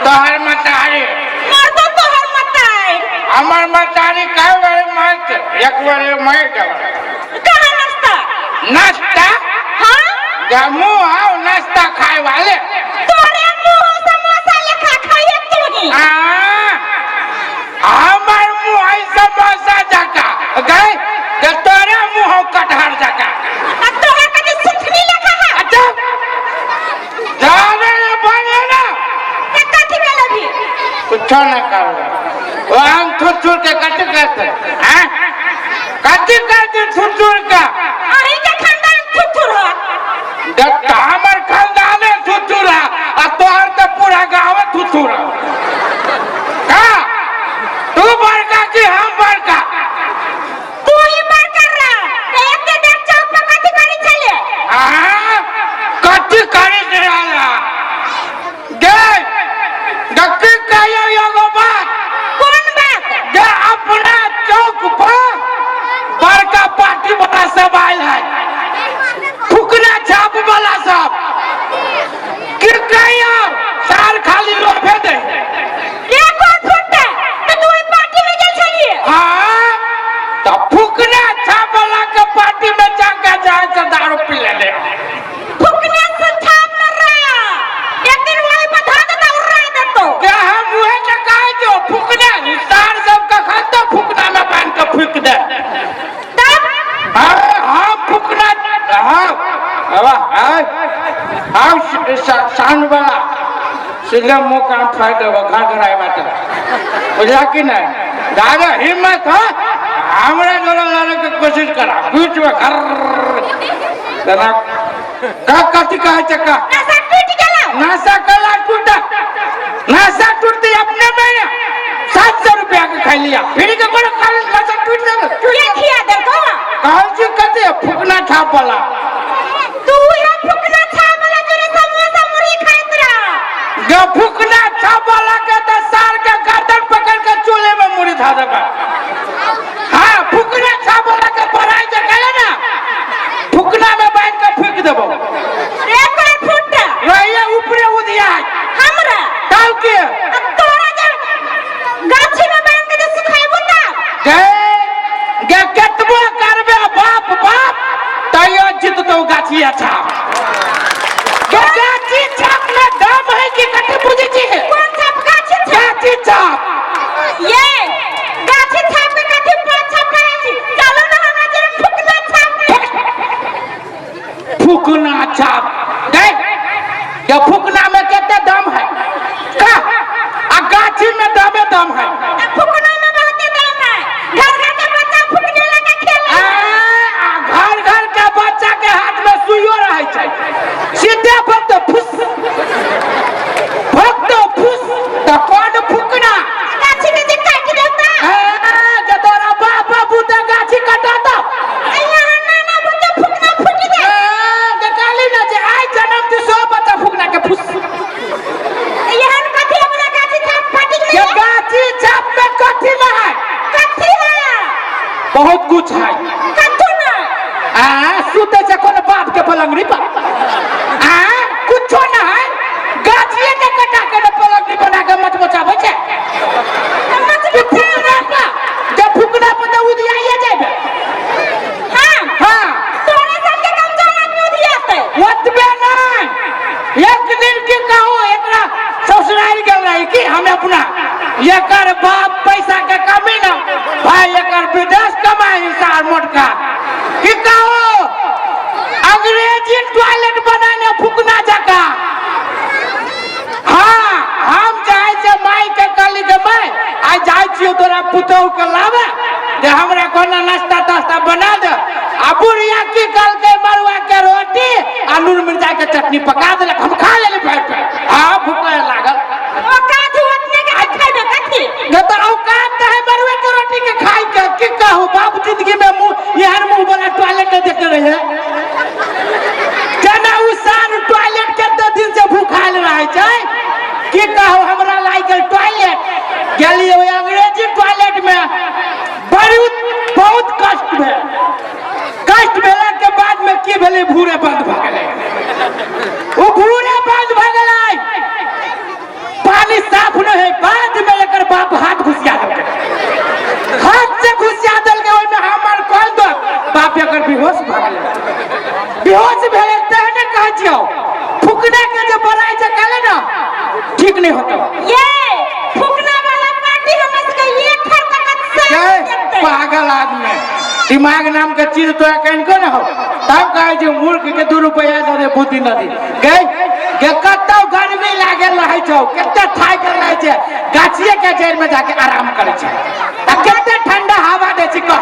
तोहर मतारी मार दो तोहर मताई हमार मतारी काय बारे मारते एक बारे मार गया कहाँ नाश्ता नाश्ता हाँ जमू आओ नाश्ता खाए वाले तोरे मुंह समोसा लेखा खाइए तू ही हमार मुंह है समोसा जका गए के तोरे मुंह कटहर जका अब तोहर कभी सुथनी लेखा है अच्छा जाने बने ना क्या कथी के लगी कुछ ना करो वो हम थुर के कट करते हैं कटी करते थुर का अही के खानदान थुथुर हो जब हमार खानदान है थुर आ तोहर तो पूरा गाँव थुर का तू बड़का कि हम बड़का तू ही मार कर रहा एक के देख चौक पे कथी करी चले कटी करी चला गए डक्की कहियो एगो बात कौन बात जे अपना चौक पर बड़का पार्टी वाला सब आयल है फुकना छाप वाला सब कि कहियो साल खाली लोभे दे ये कौन फुटता तो तू ही पार्टी में चल चलिए हाँ तो फुकना छाप वाला के पार्टी में जाके जाए से दारू पी ले फुकने से छाप न रहा एक दिन वही बता देता उड़ा देतो क्या हम वही लगाए जो फुकना सार सब का खाता फुकना में बांध के फूक दे तब हाँ फुकना हाँ शान वाला सीधे मुंह कान फाड़ देगा घर घर आए बात बुझा कि नहीं दादा हिम्मत हो हमरा जोड़ा लाने की कोशिश करा बीच में घर तना का कथी कहे चक्का नशा टूट गया नासा कला टूटा नासा टूटती अपने में 700 रुपया के खा लिया फिर के बड़ा खा नासा टूट जाएगा क्या किया देखो कौन सी कहते हैं फुकना छाप वाला तू ये फुकना छाप वाला जो समोसा मुर्गी खाइत रहा जो फुकना छाप वाला के 10 साल के गर्दन पकड़ के चूल्हे में मुड़ी धा देगा हाँ फुकना छाप वाला के पढ़ाई जगह है ना फुकना में बांध के फेंक देबो रे कोई फुटता रहिए ऊपरे उदिया हमरा डाल के अब तोरा जब गाछी में बांध के सुखाइबो ना गे केतबो करबे बाप बाप तैयो जीत तो गाछी अच्छा गाछी छाप में दम है कि कते बुझे छी कौन छाप गाछी छाप ये गाछी छाप में कथी पर छाप है छी चलो ना हमरा जरा फुकना छाप फुकना छाप देख ये फुकना में कितने दम है का आ गाछी में दम है फुकना में बहुत दम है घर घर के बच्चा फुकने लगा खेले घर के बच्चा के हाथ में सुइयो रहे छै सीधे फक्त फुस तो कौन फुकना गाछी में जे काट देता जे तोरा बाप बूते गाछी कटाता यहाँ नाना बुते फुकना फुट दे जे काली ना जे आई जन्म के 100 बच्चा फुकना के फुस यहाँ कथी अपना गाछी छाप फाटी ये गई गाछी छाप में कथी ना है कथी है बहुत कुछ है कथू ना सुते से कोनो बाप के पलंगड़ी पर कुछो ना है गाछिए के कटा के पलंगड़ी बना के मत बचावे छै जब फुकना पे तो उदियाइए जाबे हाँ तोरे सबके कमजोर आदमी उधियाते ओतबे नहीं एक दिन की कहू एकरा ससुराल गेल रही कि हम अपना एकर बाप पैसा के कमी ना भाई एकर विदेश कमाई सार मोटका कि कहू अंग्रेजी टॉयलेट बनाने फुकना जका हाँ हम जाए से माई के कहली के माई आज जाए छियो तोरा पुतहु के लावे जे हमरा कोनो नाश्ता तास्ता बना दे आ बुढ़िया की कल के मरुआ के रोटी आ नून मिर्चा के चटनी पका देलक हम खा लेली पेट पे हाँ भूख लागल औकात उतने के खाइबे कथी तो औकात है मरुआ के रोटी के खाई के की कहू बाप जिंदगी में मुंह यार मुंह वाला टॉयलेट नहीं देखे रहे जना उसान टॉयलेट के दिन से भूखाल रहे छै की कहू हमरा लाइक टॉयलेट गेलिए अंग्रेजी टॉयलेट में बहुत कष्ट भेला के बाद में की भेले भूरे बंद भ गेलै वो भूरे बंद भ गेलै पानी खाली साफ नहीं है, बाद में एकर बाप हाथ घुसिया देलकै, हाथ से घुसिया देलकै, ओइ में हमर कॉल दो बाप एकर बेहोश भ गेलै, बेहोश भेलै तहने कह जियो फुकने के जे बड़ाई जे कहले ना ठीक नहीं होता। ये फुकना वाला पार्टी हमें से ये खरकत से पागल आदमी, दिमाग नाम के चीज तो कहीं को ना हो, तब कहे जो मूर्ख के 2 रुपया दे बुद्धि न दी गई गे कतौ गर्मी लागल रहे छौ, केते ठाक रहे छै, गाछिए के जड़ में जाके आराम करे छै, आ केते ठंडा हवा दे छै कह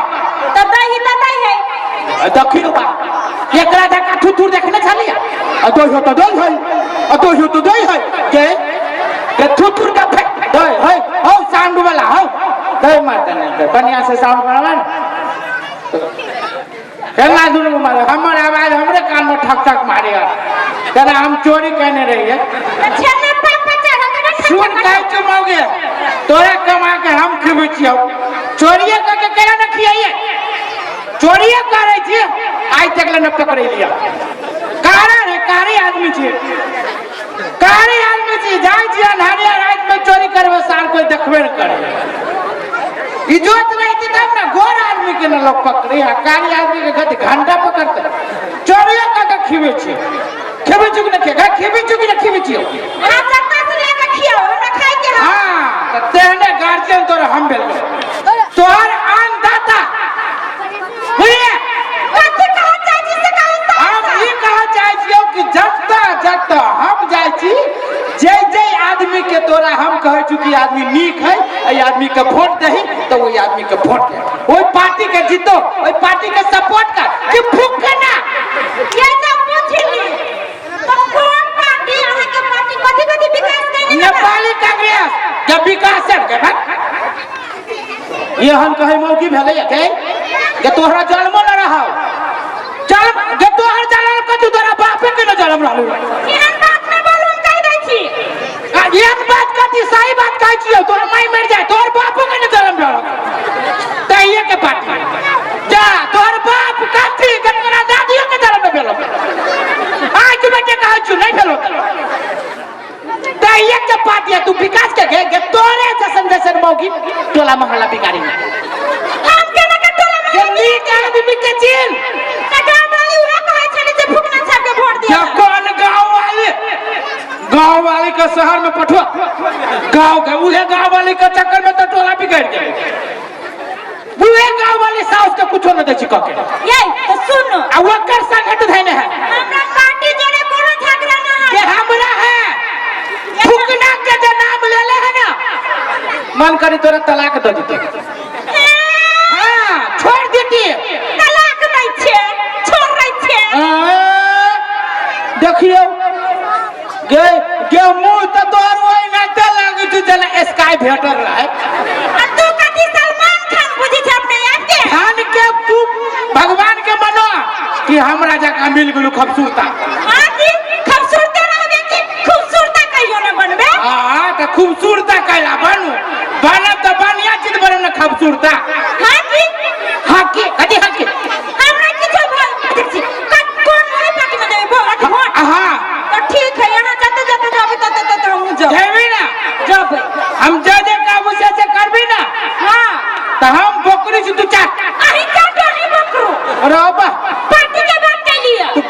तो दही है दखियो बा एकरा जका थुथुर देखने छलिया, आ तो हो तो दई है, आ तो हो तो दई है के थुथुर का फेंक दई है, हो साउंड वाला हो दई मार देने बढ़िया से साउंड बनावा केना दुनु मारे, हमर आवाज हमरे कान में ठक ठक मारेगा, तेरा हम चोरी करने रही है, छेना पापा चढ़ा सुन कह चुमोगे तोरा कमा के हम खिबै छियौ, चोरिए करके केना न खियाइए, चोरिए करे छी आज तक ले न पकड़े लिया, कारण है कारी आदमी छी, कारी आदमी छी, जाय छी अन्हारिया रात में चोरी करबे साल कोई देखबे न करे, इज्जत नहीं थी तब ना गोर आदमी के न लोग पकड़े, कारी आदमी के गति घंटा पकड़ते, चोरिए करके खिबै छी, खिबै छी न खिबै छी न खिबै छी हां सत्ता से लेके खियो हमरा खाए के हां त तेने गार्जियन तोर हम भेल तोहर अन्नदाता बुझिए कथि कह जाय छी से कह हम ई कह जाय छियो कि जत्ता जत्ता हम जाय छी जे जे आदमी के तोरा हम कहै छु कि आदमी नीक है, ए आदमी के वोट दही तो ओई आदमी के वोट दे, ओई पार्टी के जीतो, ओई पार्टी के सपोर्ट कर कि फुकना ये तो पूछली तो कौन पार्टी अहाँ के पार्टी कथि विकास करने नेपाली कांग्रेस जब विकास के भाग ये हम कहे मौकी भेलै के तोहरा जन्मो न रहो, जन्म के तोहर जन्म के तोरा बापे के न जन्म रहलो, एहन बात न बोलू हम कह दै छी, एक बात कथी सही बात कहै छियो, तोर माई मर जाए तोहर बापो के न जन्म रहलो तइए के पार्टी जा तोहर बाप कथी के तोरा दादियो के जन्म भेलो, आज बेटे कहै छु नहीं भेलो तइए के पार्टी तू विकास के गे तोरे जैसन मौगी टोला मोहल्ला बिगाड़ी हम के न के टोला में जल्दी के आदमी के चिन गांव वाली उहे कहै छली जे फुकना छाप के वोट दिया, कौन गांव वाले के शहर में पठवा गांव के उहे गांव वाले के चक्कर में तो टोला बिगड़ गए, उहे गांव वाले साउस के कुछो न दै छी कके ये तो सुनो आ ओकर संगत धैने है हमरा पार्टी जोड़े कोनो झगड़ा न है, के हमरा है फुकना के जे नाम लेले है ना मन करी तोरा तलाक द देते, हां छोड़ देती तलाक नहीं छे छोड़ रही छे, देखियो गे मुंह त तोर ओइ न त लागे तू जना स्काई भेटर रहे, आ तू कथि सलमान खान बुझी छ अपने आप के, खान के तू भगवान के मनो कि हमरा जका मिल गेलू खूबसूरता, हां जी खूबसूरत रहबे कि खूबसूरत कहियो न बनबे, हां त खूबसूरता कैला बनू बनब त बढ़िया चीज बने न खूबसूरता, हां जी हां की कथि हां की हमरा किछो बोल छी कौन वाली पार्टी में देबे वोट, हां तो ठीक है यहां जते जते जाबे तते हम जाब जेबी ना जब हम जे काबू से करबी ना हां त हम बकरी से तू चाट अही काटो ही बकरू अरे बा पार्टी के बात के लिए तू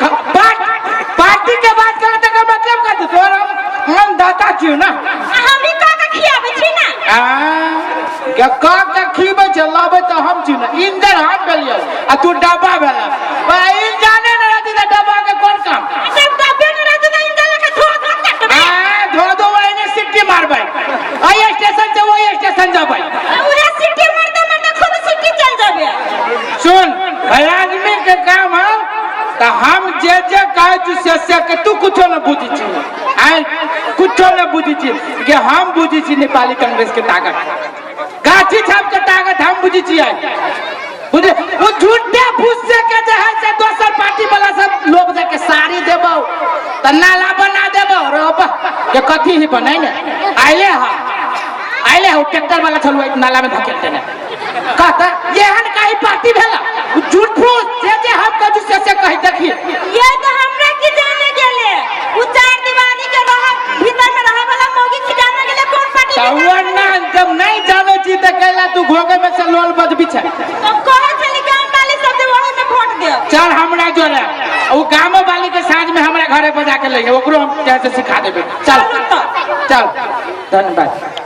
पार्टी के बात करे त मतलब का तोर हम दाता छी ना, हम ही का के खियाबे छी ना, के का खीबे छ लाबे त हम छी ना, इंजन हम भेलियो आ तू डब्बा भेला बा इंजन न रहती त डब्बा के कोन काम, जब डब्बे न रहते तो इंजन लेके धो काटबे, धो दो वही सिटी मारबै आई स्टेशन से वही स्टेशन जाबै, उहे सिटी मारते में खुद सिटी चल जाबे, सुन भाई आदमी के काम है त हम जे कहै छु से के तू कुछो न बुझी छी, आई कुछो न बुझी छी कि हम बुझी छी नेपाली कांग्रेस के ताकत, गाछी छाप के ताकत हम बुझी छी, बुझे वो झूठे फुस्से के जे है से दोसर पार्टी वाला सब लोग जाके साड़ी देबो त नाला बना देबो रोब के कथी ही बनाई ने आइले हो ट्रैक्टर वाला चलू नाला में धकेल देने कहता एहन काहे पार्टी भेला झूठ फूस जे हम कजू से कहि देखी ये तो हमरा की जाने गेले उ चार दीवारी के रह भीतर में रहे वाला मौगी की जाने गेले कौन लोल बजबी छै तो कहे चली गांव वाली सब जे वही में वोट दे चल हमरा जोरे वो गाँव वाली के साँझ में हमरा घरे बजा के ले ओकरो हम कैसे सिखा देबे चल चल धन्यवाद।